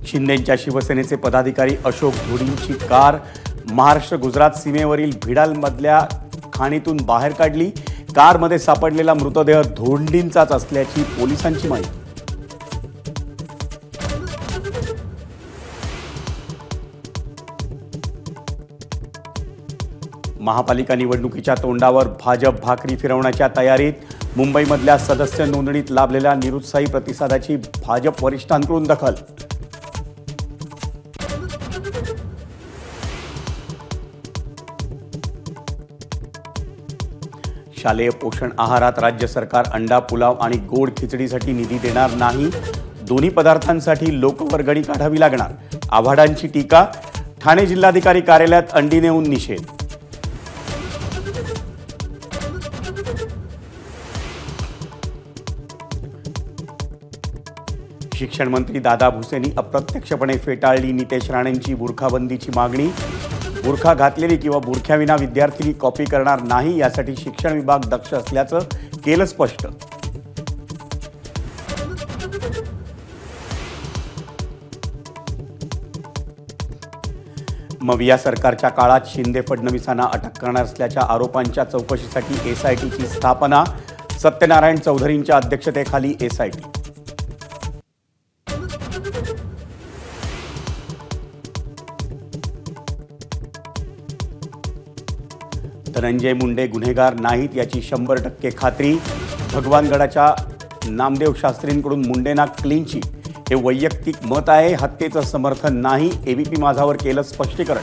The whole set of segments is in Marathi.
शिंदेंच्या शिवसेनेचे पदाधिकारी अशोक धुडींची कार महाराष्ट्र गुजरात सीमेवरील भिडालमधल्या खाणीतून बाहेर काढली। कारमध्ये सापडलेला मृतदेह धोंडींचाच असल्याची पोलिसांची माहिती। महापालिका निवडणुकीच्या तोंडावर भाजप भाकरी फिरवण्याच्या तयारीत। मुंबईमधल्या सदस्य नोंदणीत लाभलेल्या निरुत्साही प्रतिसादाची भाजप वरिष्ठांकडून दखल। शालेय पोषण आहारात राज्य सरकार अंडा पुलाव आणि गोड खिचडीसाठी निधी देणार नाही। दोन्ही पदार्थांसाठी लोकवर्गणी काढावी लागणार। आव्हाडांची टीका। ठाणे जिल्हाधिकारी कार्यालयात अंडी नेऊन निषेध। शिक्षण मंत्री दादा भुसेंनी अप्रत्यक्षपणे फेटाळली नितेश राणेंची बुरखाबंदीची मागणी। बुरखा घातलेली किंवा बुरख्याविना विद्यार्थी कॉपी करणार नाही, यासाठी शिक्षण विभाग दक्ष असल्याचं केलं स्पष्ट। मविया सरकारच्या काळात शिंदे फडणवीसांना अटक करणार असल्याच्या आरोपांच्या चौकशीसाठी एसआयटीची स्थापना। सत्यनारायण चौधरींच्या अध्यक्षतेखाली एसआयटी। धनंजय मुंडे गुन्हेगार नाहीत याची 100% खात्री। भगवानगडाच्या नामदेव शास्त्रींकडून मुंडेंना क्लीन चिट। हे वैयक्तिक मत आहे, हत्येचं समर्थन नाही। एबीपी माझावर केलं स्पष्टीकरण।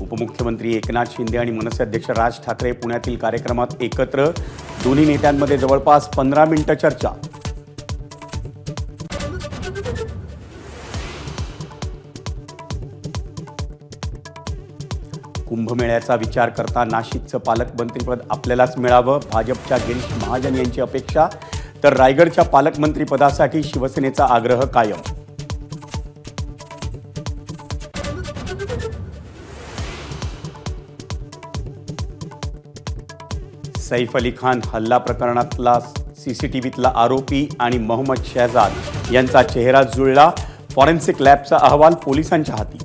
उपमुख्यमंत्री एकनाथ शिंदे आणि मनसे अध्यक्ष राज ठाकरे पुण्यातील कार्यक्रमात एकत्र। दोन्ही नेत्यांमध्ये जवळपास 15 मिनिटं चर्चा। कुंभमेळ्याचा विचार करता नाशिकचं पालकमंत्रीपद आपल्यालाच मिळावं, भाजपच्या गिरीश महाजन यांची अपेक्षा। तर रायगडच्या पालकमंत्रीपदासाठी शिवसेनेचा आग्रह कायम। सैफ अली खान हल्ला प्रकरणातला सीसीटीव्हीतला आरोपी आणि मोहम्मद शहजाद यांचा चेहरा जुळला। फॉरेन्सिक लॅबचा अहवाल पोलिसांच्या हाती।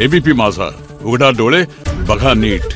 एबीपी माझा, उघडा डोळे बघा नीट।